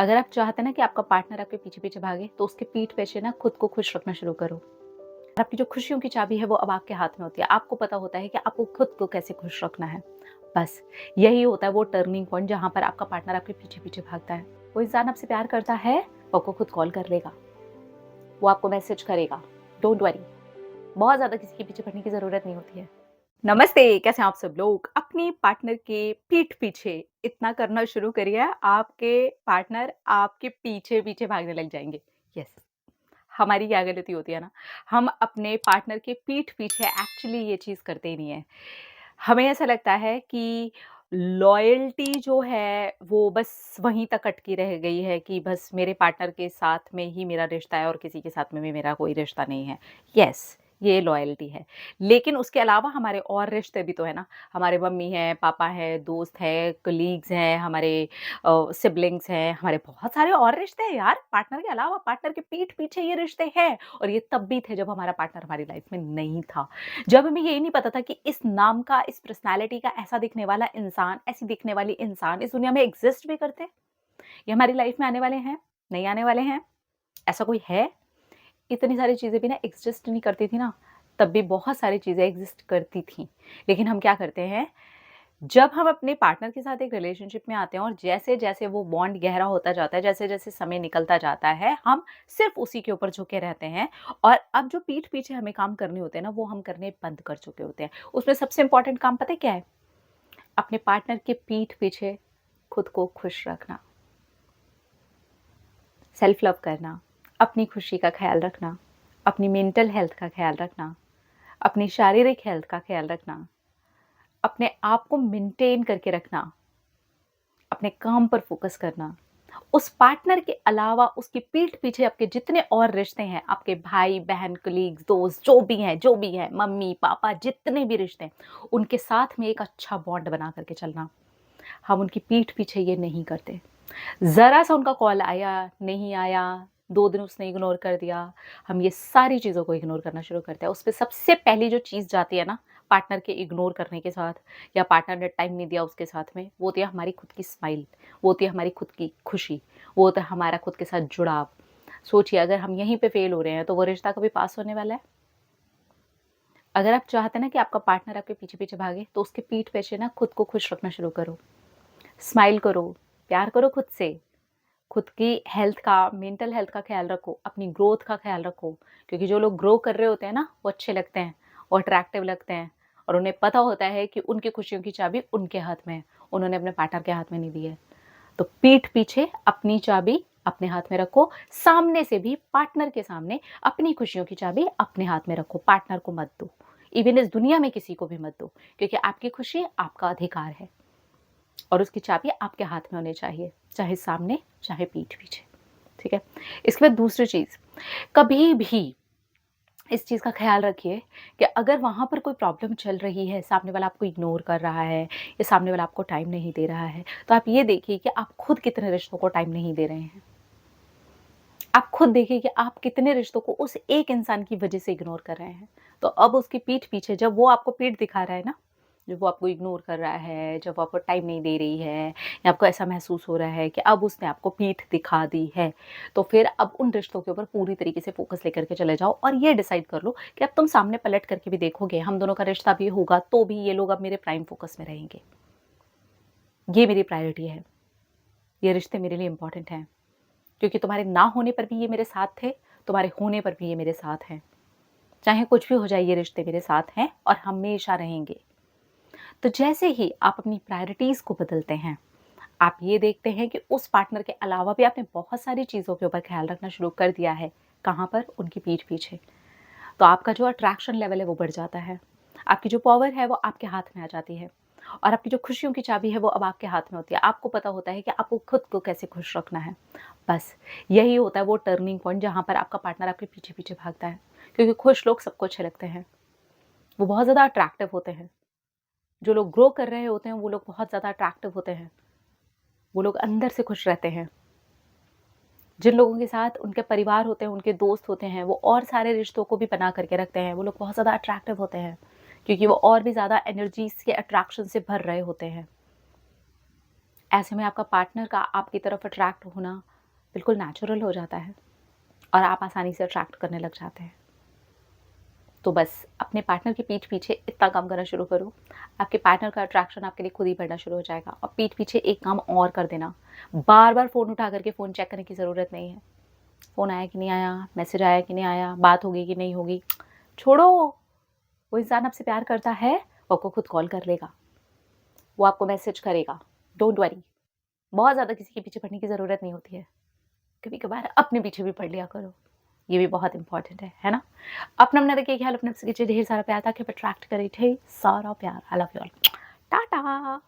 अगर आप चाहते हैं ना कि आपका पार्टनर आपके पीछे पीछे भागे, तो उसके पीठ पीछे ना खुद को खुश रखना शुरू करो। आपकी जो खुशियों की चाबी है वो अब आपके हाथ में होती है। आपको पता होता है कि आपको खुद को कैसे खुश रखना है। बस यही होता है वो टर्निंग पॉइंट जहाँ पर आपका पार्टनर आपके पीछे पीछे भागता है। वो इंसान आपसे प्यार करता है, वो आपको खुद कॉल कर लेगा, वो आपको मैसेज करेगा। डोंट वरी, बहुत ज्यादा किसी के पीछे पड़ने की जरूरत नहीं होती है। नमस्ते, कैसे हैं आप सब लोग? अपनी पार्टनर के पीठ पीछे इतना करना शुरू करिए, आपके पार्टनर आपके पीछे पीछे भागने लग जाएंगे। यस, हमारी क्या गलती होती है ना, हम अपने पार्टनर के पीठ पीछे एक्चुअली ये चीज करते ही नहीं है। हमें ऐसा लगता है कि लॉयल्टी जो है वो बस वहीं तक अटकी रह गई है कि बस मेरे पार्टनर के साथ में ही मेरा रिश्ता है और किसी के साथ में भी मेरा कोई रिश्ता नहीं है। यस, ये लॉयल्टी है। लेकिन उसके अलावा हमारे और रिश्ते भी तो है ना। हमारे मम्मी हैं, पापा हैं, दोस्त हैं, कलीग्स हैं, हमारे सिबलिंग्स हैं, हमारे बहुत सारे और रिश्ते हैं यार। पार्टनर के अलावा पार्टनर के पीठ पीछे ये रिश्ते हैं, और ये तब भी थे जब हमारा पार्टनर हमारी लाइफ में नहीं था। जब हमें यही नहीं पता था कि इस नाम का, इस पर्सनैलिटी का ऐसा दिखने वाला इंसान, ऐसी दिखने वाली इंसान इस दुनिया में एग्जिस्ट भी करते हैं। ये हमारी लाइफ में आने वाले हैं, नहीं आने वाले हैं, ऐसा कोई है। इतनी सारी चीजें भी ना एग्जिस्ट नहीं करती थी ना, तब भी बहुत सारी चीजें एग्जिस्ट करती थी। लेकिन हम क्या करते हैं, जब हम अपने पार्टनर के साथ एक रिलेशनशिप में आते हैं और जैसे जैसे वो बॉन्ड गहरा होता जाता है, जैसे जैसे समय निकलता जाता है, हम सिर्फ उसी के ऊपर झुके रहते हैं। और अब जो पीठ पीछे हमें काम करने होते हैं ना, वो हम करने बंद कर चुके होते हैं। उसमें सबसे इंपॉर्टेंट काम पता है क्या है? अपने पार्टनर के पीठ पीछे खुद को खुश रखना, सेल्फ लव करना, अपनी खुशी का ख्याल रखना, अपनी मेंटल हेल्थ का ख्याल रखना, अपनी शारीरिक हेल्थ का ख्याल रखना, अपने आप को मेंटेन करके रखना, अपने काम पर फोकस करना। उस पार्टनर के अलावा उसकी पीठ पीछे आपके जितने और रिश्ते हैं, आपके भाई बहन, कलीग्स, दोस्त, जो भी हैं, मम्मी पापा, जितने भी रिश्ते हैं, उनके साथ में एक अच्छा बॉन्ड बना करके चलना। हम उनकी पीठ पीछे ये नहीं करते। जरा सा उनका कॉल आया, नहीं आया, 2 दिन उसने इग्नोर कर दिया, हम ये सारी चीज़ों को इग्नोर करना शुरू करते हैं। उसपे सबसे पहली जो चीज़ जाती है ना, पार्टनर के इग्नोर करने के साथ, या पार्टनर ने टाइम नहीं दिया उसके साथ में, वो होती है हमारी खुद की स्माइल, वो होती है हमारी खुद की खुशी, वो होता है हमारा खुद के साथ जुड़ाव। सोचिए, अगर हम यहीं पे फेल हो रहे हैं तो वो रिश्ता कभी पास होने वाला है? अगर आप चाहते हैं ना कि आपका पार्टनर आपके पीछे पीछे भागे, तो उसके पीठ पीछे ना खुद को खुश रखना शुरू करो। स्माइल करो, प्यार करो खुद से, खुद की हेल्थ का, मेंटल हेल्थ का ख्याल रखो, अपनी ग्रोथ का ख्याल रखो। क्योंकि जो लोग ग्रो कर रहे होते हैं ना, वो अच्छे लगते हैं, वो अट्रैक्टिव लगते हैं, और उन्हें पता होता है कि उनकी खुशियों की चाबी उनके हाथ में है, उन्होंने अपने पार्टनर के हाथ में नहीं दी है। तो पीठ पीछे अपनी चाबी अपने हाथ में रखो, सामने से भी पार्टनर के सामने अपनी खुशियों की चाबी अपने हाथ में रखो। पार्टनर को मत दो, इवन इस दुनिया में किसी को भी मत दो, क्योंकि आपकी खुशी आपका अधिकार है और उसकी चाबी आपके हाथ में होनी चाहिए, चाहे सामने चाहे पीठ पीछे। ठीक है? इसके बाद दूसरी चीज़, कभी भी इस चीज़ का ख्याल रखिए कि अगर वहाँ पर कोई प्रॉब्लम चल रही है, सामने वाला आपको इग्नोर कर रहा है या सामने वाला आपको टाइम नहीं दे रहा है, तो आप ये देखिए कि आप खुद कितने रिश्तों को टाइम नहीं दे रहे हैं। आप खुद देखिए कि आप कितने रिश्तों को उस एक इंसान की वजह से इग्नोर कर रहे हैं। तो अब उसकी पीठ पीछे जब वो आपको पीठ दिखा रहा है ना, जब वो आपको इग्नोर कर रहा है, जब वो आपको टाइम नहीं दे रही है, या आपको ऐसा महसूस हो रहा है कि अब उसने आपको पीठ दिखा दी है, तो फिर अब उन रिश्तों के ऊपर पूरी तरीके से फोकस लेकर के चले जाओ और ये डिसाइड कर लो कि अब तुम सामने पलट करके भी देखोगे, हम दोनों का रिश्ता भी होगा तो भी ये लोग अब मेरे प्राइम फोकस में रहेंगे। ये मेरी प्रायोरिटी है, ये रिश्ते मेरे लिए इंपॉर्टेंट हैं, क्योंकि तुम्हारे ना होने पर भी ये मेरे साथ थे, तुम्हारे होने पर भी ये मेरे साथ हैं। चाहे कुछ भी हो जाए, ये रिश्ते मेरे साथ हैं और हमेशा रहेंगे। तो जैसे ही आप अपनी प्रायोरिटीज़ को बदलते हैं, आप ये देखते हैं कि उस पार्टनर के अलावा भी आपने बहुत सारी चीज़ों के ऊपर ख्याल रखना शुरू कर दिया है। कहाँ पर? उनकी पीठ पीछे। तो आपका जो अट्रैक्शन लेवल है वो बढ़ जाता है। आपकी जो पावर है वो आपके हाथ में आ जाती है, और आपकी जो खुशियों की चाबी है वो अब आपके हाथ में होती है। आपको पता होता है कि आपको खुद को कैसे खुश रखना है। बस यही होता है वो टर्निंग पॉइंट जहाँ पर आपका पार्टनर आपके पीछे पीछे भागता है। क्योंकि खुश लोग सबको अच्छे लगते हैं, वो बहुत ज़्यादा अट्रैक्टिव होते हैं। जो लोग ग्रो कर रहे होते हैं वो लोग बहुत ज़्यादा अट्रैक्टिव होते हैं, वो लोग अंदर से खुश रहते हैं। जिन लोगों के साथ उनके परिवार होते हैं, उनके दोस्त होते हैं, वो और सारे रिश्तों को भी बना करके रखते हैं, वो लोग बहुत ज़्यादा अट्रैक्टिव होते हैं, क्योंकि वो और भी ज़्यादा एनर्जीज के अट्रैक्शन से भर रहे होते हैं। ऐसे में आपका पार्टनर का आपकी तरफ अट्रैक्ट होना बिल्कुल नेचुरल हो जाता है और आप आसानी से अट्रैक्ट करने लग जाते हैं। तो बस अपने पार्टनर की पीठ पीछे इतना काम करना शुरू करो, आपके पार्टनर का अट्रैक्शन आपके लिए खुद ही बढ़ना शुरू हो जाएगा। और पीठ पीछे एक काम और कर देना, बार-बार फ़ोन उठा कर के फ़ोन चेक करने की ज़रूरत नहीं है। फ़ोन आया कि नहीं आया, मैसेज आया कि नहीं आया, बात होगी कि नहीं होगी, छोड़ो। वो इंसान आपसे प्यार करता है, वो आपको खुद कॉल कर लेगा, वो आपको मैसेज करेगा, डोंट वरी। बहुत ज़्यादा किसी के पीछे पड़ने की ज़रूरत नहीं होती है। कभी-कभार अपने पीछे भी पड़ लिया करो, ये भी बहुत इम्पोर्टेंट है ना? अपना-अपना रखिए ख्याल, अपने आपसे कीजिए ढेर सारा प्यार ताकि आप अट्रैक्ट करें ढेर सारा प्यार। I love you all. Tata.